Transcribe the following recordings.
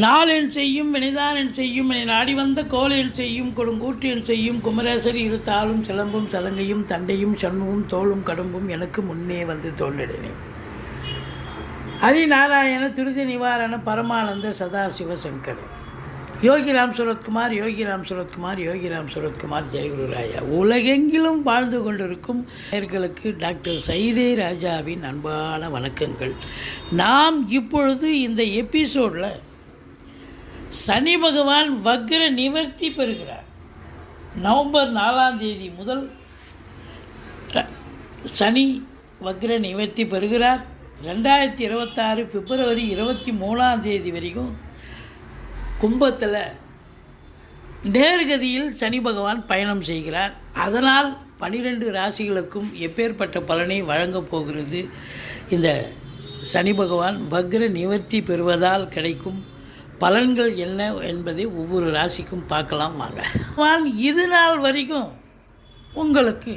நாளென் செய்யும் வினைதான் செய்யும் என நாடி வந்த கோலென் செய்யும் கொடுங்கூற்றியன் செய்யும் குமரேசர் இருத்தாலும் சிலம்பும் சதங்கையும் தண்டையும் சண்முகம் தோளும் கடம்பும் எனக்கு முன்னே வந்து தோன்றினேன். ஹரிநாராயண துரித நிவாரண பரமானந்த சதாசிவ சங்கர். யோகிராம் சுரத்குமார் யோகிராம் சுரத்குமார் யோகிராம் சுரத்குமார் ஜெயகுருராயா. உலகெங்கிலும் வாழ்ந்து கொண்டிருக்கும் நேயர்களுக்கு டாக்டர் சைதே ராஜாவின் அன்பான வணக்கங்கள். நாம் இப்பொழுது இந்த எபிசோடில் சனி பகவான் வக்ர நிவர்த்தி பெறுகிறார். நவம்பர் 4ஆம் தேதி முதல் சனி வக்ர நிவர்த்தி பெறுகிறார். 2026 பிப்ரவரி 23ஆம் தேதி வரைக்கும் கும்பத்தில் நேர்கதியில் சனி பகவான் பயணம் செய்கிறார். அதனால் 12 ராசிகளுக்கும் எப்பேற்பட்ட பலனை வழங்கப் போகிறது இந்த சனி பகவான் வக்ர நிவர்த்தி பெறுவதால் கிடைக்கும் பலன்கள் என்ன என்பதை ஒவ்வொரு ராசிக்கும் பார்க்கலாம் வாங்க. இது நாள் வரைக்கும் உங்களுக்கு,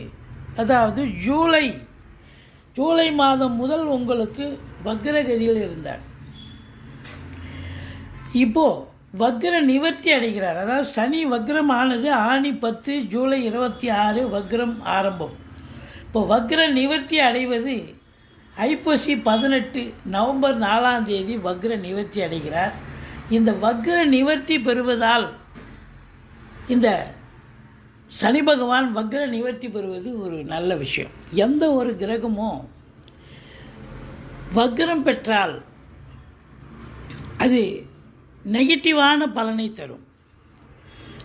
அதாவது ஜூலை மாதம் முதல் உங்களுக்கு வக்ரகதியில் இருந்தார். இப்போது வக்ர நிவர்த்தி அடைகிறார். அதாவது சனி வக்ரம் ஆனது ஆனி 10 ஜூலை 26 வக்ரம் ஆரம்பம். இப்போ வக்ர நிவர்த்தி அடைவது ஐப்பசி 18 நவம்பர் 4ஆம் தேதி வக்ர நிவர்த்தி அடைகிறார். இந்த வக்ர நிவர்த்தி பெறுவதால் இந்த சனி பகவான் வக்ர நிவர்த்தி பெறுவது ஒரு நல்ல விஷயம். எந்த ஒரு கிரகமும் வக்ரம் பெற்றால் அது நெகட்டிவான பலனை தரும்.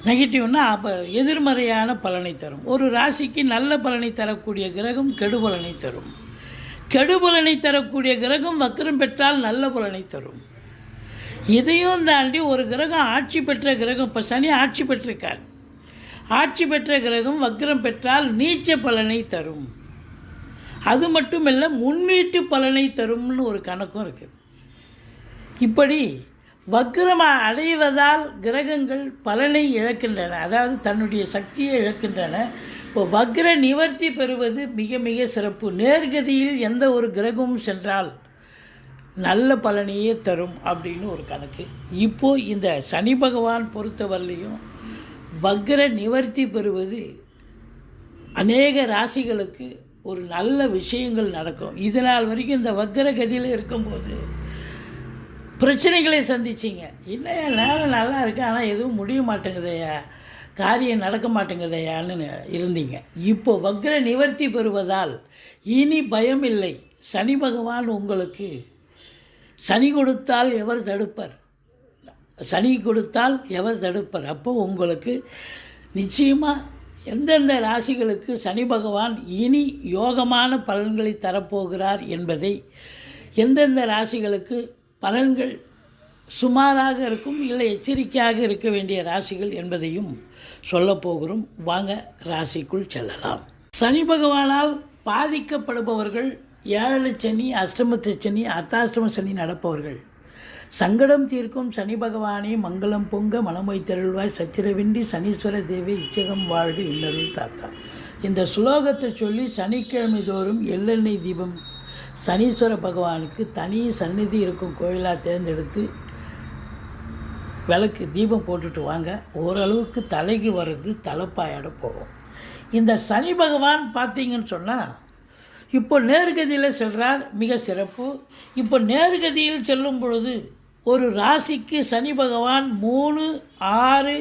நெகட்டிவ்னா அப்போ எதிர்மறையான பலனை தரும். ஒரு ராசிக்கு நல்ல பலனை தரக்கூடிய கிரகம் கெடுபலனை தரும். கெடுபலனை தரக்கூடிய கிரகம் வக்ரம் பெற்றால் நல்ல பலனை தரும். இதையும் தாண்டி ஒரு கிரகம் ஆட்சி பெற்ற கிரகம், இப்போ சனி ஆட்சி பெற்றிருக்கார், ஆட்சி பெற்ற கிரகம் வக்ரம் பெற்றால் நீச்ச பலனை தரும். அது மட்டும் இல்லை, முன்னீட்டு பலனை தரும்னு ஒரு கணக்கும் இருக்குது. இப்படி வக்ரம் அடைவதால் கிரகங்கள் பலனை இழக்கின்றன, அதாவது தன்னுடைய சக்தியை இழக்கின்றன. இப்போ வக்ர நிவர்த்தி பெறுவது மிக மிக சிறப்பு. நேர்கதியில் எந்த ஒரு கிரகமும் சென்றால் நல்ல பலனையே தரும் அப்படின்னு ஒரு கணக்கு. இப்போது இந்த சனி பகவான் பொறுத்தவரையிலையும் வக்ர நிவர்த்தி பெறுவது அநேக ராசிகளுக்கு ஒரு நல்ல விஷயங்கள் நடக்கும். இதனால் வரைக்கும் இந்த வக்ர கதியில் இருக்கும்போது பிரச்சனைகளை சந்திச்சிங்க. இன்னும் நேரம் நல்லா இருக்குது, ஆனால் எதுவும் முடிய மாட்டேங்குதையா, காரியம் நடக்க மாட்டேங்குதையான்னு இருந்தீங்க. இப்போ வக்ர நிவர்த்தி பெறுவதால் இனி பயம் இல்லை. சனி பகவான் உங்களுக்கு சனி கொடுத்தால் எவர் தடுப்பர், சனி கொடுத்தால் எவர் தடுப்பர். அப்போ உங்களுக்கு நிச்சயமாக எந்தெந்த ராசிகளுக்கு சனி பகவான் இனி யோகமான பலன்களை தரப்போகிறார் என்பதை, எந்தெந்த ராசிகளுக்கு பலன்கள் சுமாராக இருக்கும் இல்லை எச்சரிக்கையாக இருக்க வேண்டிய ராசிகள் என்பதையும் சொல்லப்போகிறோம். வாங்க ராசிக்குள் செல்லலாம். சனி பகவானால் பாதிக்கப்படுபவர்கள் 7 சனி, அஷ்டமத்து சனி, அர்த்தாஷ்டம சனி நடப்பவர்கள், சங்கடம் தீர்க்கும் சனி பகவானே மங்களம் பொங்க மனமொய் தெருள்வாய் சச்சிரவின்றி சனீஸ்வர தேவி இச்சகம் வாழ்க இன்னருள் தாத்தா. இந்த சுலோகத்தை சொல்லி சனிக்கிழமை தோறும் எள்ளெண்ணெய் தீபம் சனீஸ்வர பகவானுக்கு தனி சந்நிதி இருக்கும் கோயிலாக தேர்ந்தெடுத்து விளக்கு தீபம் போட்டுட்டு வாங்க. ஓரளவுக்கு தலைக்கு வர்றது தலைப்பாயோட போகும். இந்த சனி பகவான் பார்த்தீங்கன்னு சொன்னால் இப்போ நேர்கதியில் செல்கிறார், மிக சிறப்பு. இப்போ நேர்கதியில் செல்லும் பொழுது ஒரு ராசிக்கு சனி பகவான் 3, 6,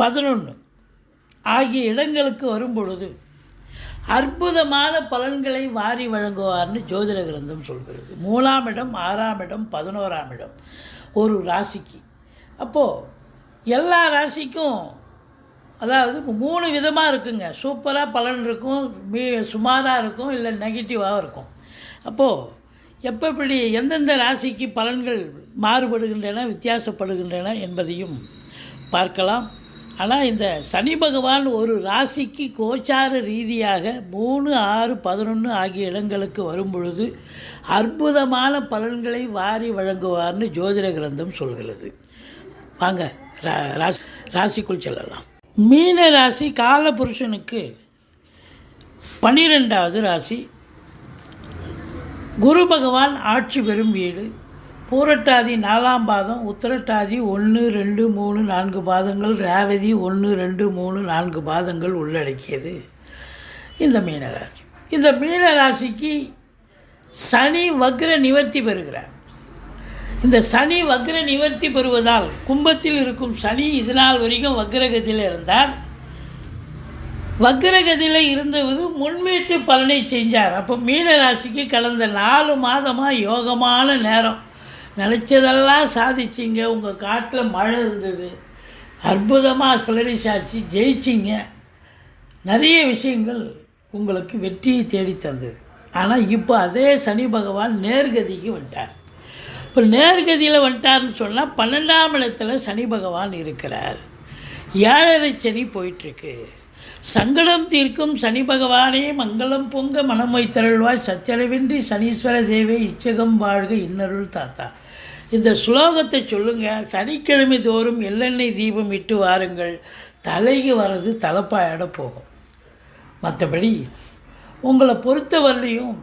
11 ஆகிய இடங்களுக்கு வரும் பொழுது அற்புதமான பலன்களை வாரி வழங்குவார்னு ஜோதிட கிரந்தம் சொல்கிறது. 3ஆம் இடம், 6ஆம் இடம், 11ஆம் இடம் ஒரு ராசிக்கு. அப்போது எல்லா ராசிக்கும், அதாவது 3 விதமாக இருக்குங்க. சூப்பராக பலன் இருக்கும், சுமாராக இருக்கும், இல்லை நெகட்டிவாக இருக்கும். அப்போது எப்படி எந்தெந்த ராசிக்கு பலன்கள் மாறுபடுகின்றன, வித்தியாசப்படுகின்றன என்பதையும் பார்க்கலாம். ஆனால் இந்த சனி பகவான் ஒரு ராசிக்கு கோச்சார ரீதியாக 3, 6, 11 ஆகிய இடங்களுக்கு வரும் பொழுது அற்புதமான பலன்களை வாரி வழங்குவார்னு ஜோதிட கிரந்தம் சொல்கிறது. வாங்க ராசிக்குள் செல்லலாம். மீன ராசி காலபுருஷனுக்கு 12வது ராசி. குரு பகவான் ஆட்சி பெறும் வீடு. பூரட்டாதி 4ஆம் பாதம், உத்திரட்டாதி 1, 2, 3, 4 பாதங்கள், ரேவதி 1, 2, 3, 4 பாதங்கள் உள்ளடக்கியது இந்த மீனராசி. இந்த மீனராசிக்கு சனி வக்ர நிவர்த்தி பெறுகிறார். இந்த சனி வக்ர நிவர்த்தி பெறுவதால் கும்பத்தில் இருக்கும் சனி இதனால் வரைக்கும் வக்ரகதியில் இருந்தார். வக்ரகதியில் இருந்தது முன்வீட்டு பலனை செஞ்சார். அப்போ மீனராசிக்கு கடந்த 4 மாதமாக யோகமான நேரம். நினச்சதெல்லாம் சாதிச்சிங்க. உங்கள் காட்டில் மழை இருந்தது, அற்புதமாக ஃப்ளரிஷ் ஆச்சு, ஜெயிச்சிங்க. நிறைய விஷயங்கள் உங்களுக்கு வெற்றியை தேடி தந்தது. ஆனால் இப்போ அதே சனி பகவான் நேர்கதிக்கு வந்துட்டார். இப்போ நேர்கதியில் வந்துட்டார்னு சொன்னால் 12ஆம் இடத்துல சனி பகவான் இருக்கிறார். 7.5 சனி போயிட்டுருக்கு. சங்கடம் தீர்க்கும் சனி பகவானே மங்களம் பொங்க மனம் வைத்தருள்வாய், சச்சரவின்றி சனீஸ்வர தேவே இச்சகம் வாழ்க இன்னருள் தாத்தா. இந்த ஸ்லோகத்தை சொல்லுங்கள். சனிக்கிழமை தோறும் எள்ளெண்ணெய் தீபம் இட்டு வாருங்கள். தலைக்கு வர்றது தலைப்பாயிட போகும். மற்றபடி உங்களை பொறுத்தவரையிலையும்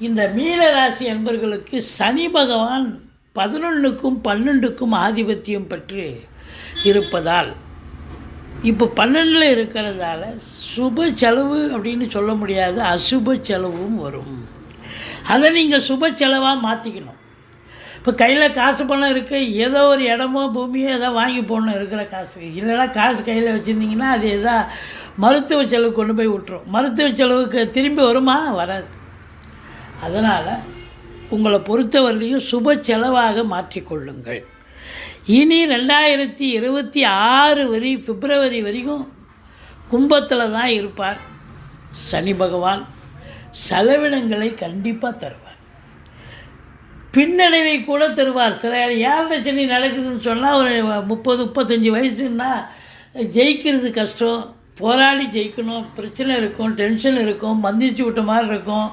இந்த மீனராசி அன்பர்களுக்கு சனி பகவான் 11க்கும் 12க்கும் ஆதிபத்தியம் பெற்று இருப்பதால் இப்போ 12ல் இருக்கிறதால சுப செலவு அப்படின்னு சொல்ல முடியாது, அசுப செலவும் வரும். அதை நீங்கள் சுப செலவாக மாற்றிக்கணும். இப்போ கையில் காசு பணம் இருக்குது, ஏதோ ஒரு இடமோ பூமியோ ஏதோ வாங்கி போடணும் இருக்கிற காசு. இல்லைனா காசு கையில் வச்சுருந்திங்கன்னா அது எதா மருத்துவ செலவு கொண்டு போய் விட்டுரும். மருத்துவ செலவுக்கு திரும்பி வருமா? வராது. அதனால் உங்களை பொறுத்தவரையிலையும் சுப செலவாக மாற்றிக்கொள்ளுங்கள். இனி 2026 வரை பிப்ரவரி வரைக்கும் கும்பத்தில் தான் இருப்பார் சனி பகவான். செலவினங்களை கண்டிப்பாக தருவார். பின்னடைவை கூட தருவார். சில 7.5 சனி நடக்குதுன்னு சொன்னால் ஒரு 30-35 வயசுன்னா ஜெயிக்கிறது கஷ்டம். போராடி ஜெயிக்கணும். பிரச்சனை இருக்கும், டென்ஷன் இருக்கும், மந்திரிச்சு விட்ட மாதிரி இருக்கும்,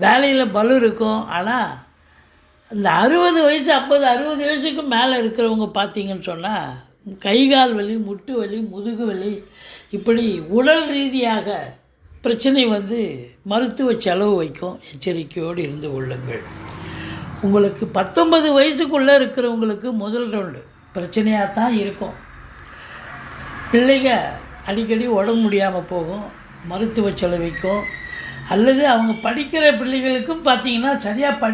வேலையில் பலு இருக்கும். ஆனால் இந்த 60 வயசு 50-60 வயசுக்கு மேலே இருக்கிறவங்க பார்த்தீங்கன்னு சொன்னால் கைகால் வலி, முட்டு வலி, முதுகு வலி, இப்படி உடல் ரீதியாக பிரச்சனை வந்து மருத்துவ செலவு வைக்கும். எச்சரிக்கையோடு இருந்து கொள்ளுங்கள். உங்களுக்கு 19 வயசுக்குள்ளே இருக்கிறவங்களுக்கு முதல் ரவுண்டு பிரச்சனையாக தான் இருக்கும். பிள்ளைங்க அடிக்கடி உடம்பு முடியாமல் போகும், மருத்துவ செலவிக்கும். அல்லது அவங்க படிக்கிற பிள்ளைகளுக்கும் பார்த்திங்கன்னா சரியாக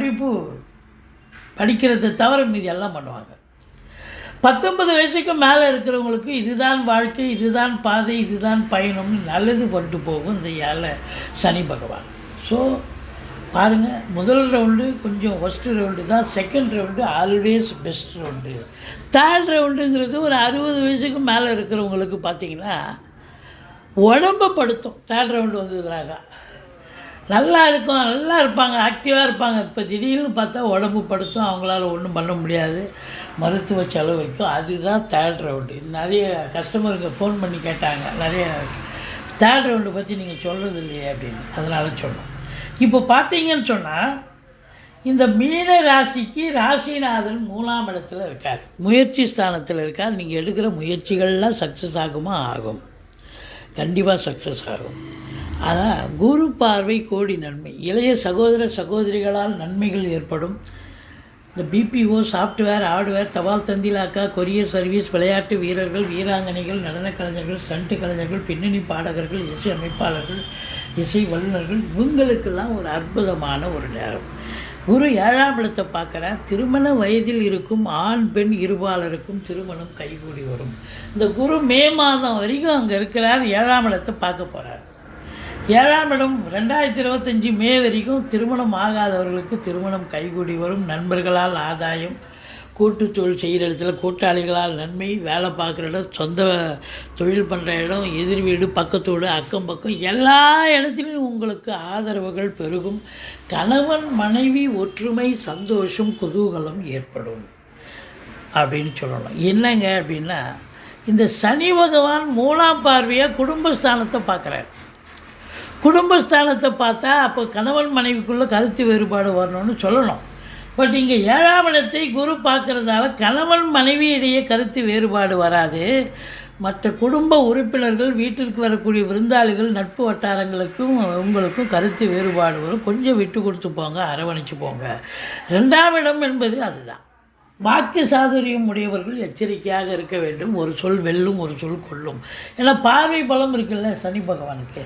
படிக்கிறதை தவிர மீதி எல்லாம் பண்ணுவாங்க. 19 வயசுக்கு மேலே இருக்கிறவங்களுக்கு இதுதான் வாழ்க்கை, இதுதான் பாதை, இதுதான் பயணம்னு நல்லது பண்ணிட்டு போகும் இந்த 7 சனி பகவான். ஸோ பாருங்கள், முதல் ரவுண்டு கொஞ்சம் ஒஸ்ட்டு ரவுண்டு தான். Second round always best round. Third ரவுண்டுங்கிறது ஒரு 60 வயசுக்கு மேலே இருக்கிறவங்களுக்கு பார்த்திங்கன்னா உடம்பை படுத்தும். தேர்ட் ரவுண்டு வந்ததுனாக்கா நல்லா இருக்கும், நல்லா இருப்பாங்க, ஆக்டிவாக இருப்பாங்க. இப்போ திடீர்னு பார்த்தா உடம்பு படுத்தும், அவங்களால ஒன்றும் பண்ண முடியாது, மருத்துவ செலவு வைக்கும். அதுதான் தேர்ட் ரவுண்டு. நிறைய கஸ்டமருக்கு ஃபோன் பண்ணி கேட்டாங்க, நிறைய தேர்ட் ரவுண்டு பற்றி நீங்கள் சொல்கிறது இல்லையே அப்படின்னு. அதனால சொன்னோம். இப்போ பார்த்தீங்கன்னு சொன்னால் இந்த மீன ராசிக்கு ராசிநாதன் 3ஆம் இடத்துல இருக்கார், முயற்சி ஸ்தானத்தில் இருக்கார். நீங்கள் எடுக்கிற முயற்சிகள்லாம் சக்ஸஸ் ஆகுமா? ஆகும், கண்டிப்பாக சக்ஸஸ் ஆகும். அதான் குரு பார்வை கோடி நன்மை. இளைய சகோதர சகோதரிகளால் நன்மைகள் ஏற்படும். இந்த பிபிஓ, சாஃப்ட்வேர், ஹார்ட்வேர், தபால் தந்திலாக்கா, கொரியர் சர்வீஸ், விளையாட்டு வீரர்கள், வீராங்கனைகள், நடன கலைஞர்கள், ஸ்டண்ட் கலைஞர்கள், பின்னணி பாடகர்கள், இசை அமைப்பாளர்கள், இசை வல்லுநர்கள், இவங்களுக்கெல்லாம் ஒரு அற்புதமான ஒரு நேரம். குரு 7ஆம் இடத்தை பார்க்குறார். திருமண வயதில் இருக்கும் ஆண் பெண் இருபாலருக்கும் திருமணம் கைகூடி வரும். இந்த குரு மே மாதம் வரைக்கும் அங்கே இருக்கிறார். 7ஆம் இடத்தை பார்க்க போகிறார். 7ஆம் இடம் 2025 மே வரைக்கும் திருமணம் ஆகாதவர்களுக்கு திருமணம் கைகூடி வரும். நண்பர்களால் ஆதாயம், கூட்டு தொழில் செய்கிற இடத்துல கூட்டாளிகளால் நன்மை, வேலை பார்க்குற இடம், சொந்த தொழில் பண்ணுற இடம், எதிர் வீடு, பக்கத்தோடு, அக்கம் பக்கம் எல்லா இடத்துலையும் உங்களுக்கு ஆதரவுகள் பெருகும். கணவன் மனைவி ஒற்றுமை, சந்தோஷம், குதூகலம் ஏற்படும் அப்படின்னு சொல்லணும். என்னங்க அப்படின்னா, இந்த சனி பகவான் 3ஆம் பார்வையாக குடும்பஸ்தானத்தை பார்க்குறார். குடும்பஸ்தானத்தை பார்த்தா அப்போ கணவன் மனைவிக்குள்ளே கருத்து வேறுபாடு வரணும்னு சொல்லணும். பட் இங்கே 7ஆம் இடத்தை குரு பார்க்குறதால கணவன் மனைவி இடையே கருத்து வேறுபாடு வராது. மற்ற குடும்ப உறுப்பினர்கள், வீட்டிற்கு வரக்கூடிய விருந்தாளிகள், நட்பு வட்டாரங்களுக்கும் உங்களுக்கும் கருத்து வேறுபாடு வரும். கொஞ்சம் விட்டு கொடுத்து போங்க, அரவணைச்சு போங்க. 2ஆம் இடம் என்பது அதுதான். வாக்கு சாதுரியம் உடையவர்கள் எச்சரிக்கையாக இருக்க வேண்டும். ஒரு சொல் வெல்லும், ஒரு சொல் கொல்லும். ஏன்னா பார்வை பலம் இருக்குல்ல சனி பகவானுக்கு.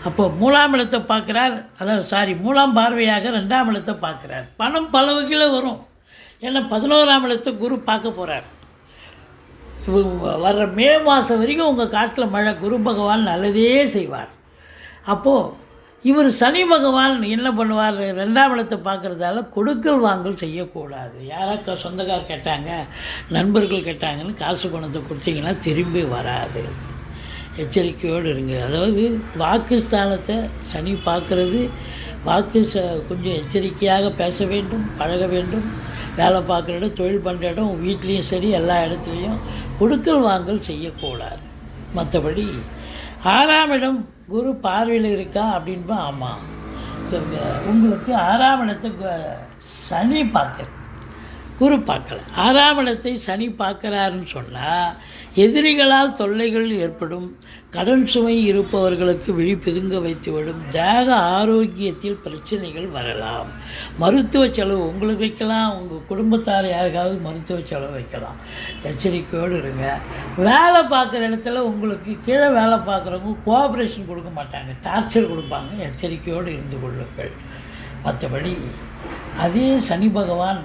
அப்போ 3ஆம் இடத்தை பார்க்குறார், அதாவது 3ஆம் பார்வையாக 2ஆம் இடத்தை பார்க்குறார். பணம் பல வகையில் வரும். ஏன்னா 11ஆம் இடத்தை குரு பார்க்க போகிறார். வர்ற மே மாதம் வரைக்கும் உங்கள் காட்டில் மழை. குரு பகவான் நல்லதே செய்வார். அப்போது இவர் சனி பகவான் என்ன பண்ணுவார், 2ஆம் இடத்தை பார்க்குறதால கொடுக்கல் வாங்கல் செய்யக்கூடாது. யாராக்கா சொந்தக்கார் கேட்டாங்க, நண்பர்கள் கேட்டாங்கன்னு காசு பணத்தை கொடுத்தீங்கன்னா திரும்பி வராது. எச்சரிக்கையோடு இருங்க. அதாவது வாக்குஸ்தானத்தை சனி பார்க்குறது, கொஞ்சம் எச்சரிக்கையாக பேச வேண்டும், பழக வேண்டும். வேலை பார்க்குற இடம், தொழில் பண்ணுற இடம், வீட்லேயும் சரி எல்லா இடத்துலையும் கொடுக்கல் வாங்கல் செய்யக்கூடாது. மற்றபடி 6ஆம் இடம் குரு பார்வையில் இருக்கா அப்படின்பா. ஆமாம், உங்களுக்கு 6ஆம் இடத்தை சனி பார்க்குற, குரு பார்க்கல. 6ஆம் இடத்தை சனி பார்க்குறாருன்னு சொன்னால் எதிரிகளால் தொல்லைகள் ஏற்படும். கடன் சுமை இருப்பவர்களுக்கு விழி பிதுங்க வைத்துவிடும். தேக ஆரோக்கியத்தில் பிரச்சனைகள் வரலாம். மருத்துவ செலவு உங்களுக்கு வைக்கலாம், உங்கள் குடும்பத்தார் யாருக்காவது மருத்துவ செலவு வைக்கலாம். எச்சரிக்கையோடு இருங்க. வேலை பார்க்குற இடத்துல உங்களுக்கு கீழே வேலை பார்க்குறவங்க கோஆப்ரேஷன் கொடுக்க மாட்டாங்க, டார்ச்சர் கொடுப்பாங்க. எச்சரிக்கையோடு இருந்து கொள்ளுங்கள். மற்றபடி அதே சனி பகவான்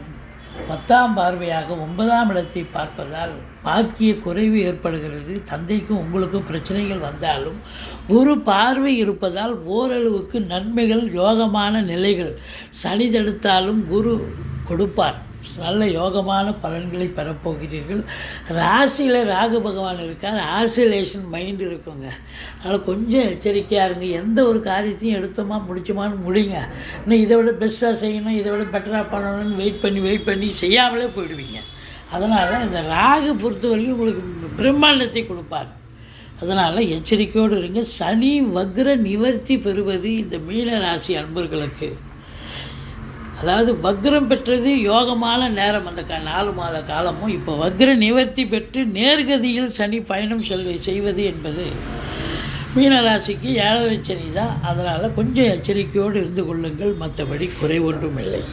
10ஆம் பார்வையாக 9ஆம் இடத்தை பார்ப்பதால் பாக்கிய குறைவு ஏற்படுகிறது. தந்தைக்கும் உங்களுக்கும் பிரச்சனைகள் வந்தாலும் குரு பார்வை இருப்பதால் ஓரளவுக்கு நன்மைகள், யோகமான நிலைகள். சனி தடுத்தாலும் குரு கொடுப்பார். நல்ல யோகமான பலன்களை பெறப்போகிறீர்கள். ராசியில் ராகு பகவான் இருக்கார். ஆசிலேஷன் மைண்டு இருக்குங்க. அதனால் கொஞ்சம் எச்சரிக்கையாக இருங்க. எந்த ஒரு காரியத்தையும் எடுத்தோமா முடிச்சோமான்னு முடிங்க. இன்னும் இதை விட பெஸ்ட்டாக செய்யணும், இதை விட பெட்டராக பண்ணணும்னு வெயிட் பண்ணி செய்யாமலே போயிடுவீங்க. அதனால் இந்த ராகு பொறுத்தவரைக்கும் உங்களுக்கு பிரம்மாண்டத்தை கொடுப்பார். அதனால் எச்சரிக்கையோடு இருங்க. சனி வக்ர நிவர்த்தி பெறுவது இந்த மீன ராசி அன்பர்களுக்கு, அதாவது வக்ரம் பெற்றது யோகமான நேரம். அந்த 4 மாத காலமும் இப்போ வக்ர நிவர்த்தி பெற்று நேர்கதியில் சனி பயணம் செய்வது என்பது மீனராசிக்கு 7வது சனி தான். அதனால் கொஞ்சம் எச்சரிக்கையோடு இருந்து கொள்ளுங்கள். மற்றபடி குறை ஒன்றும் இல்லை.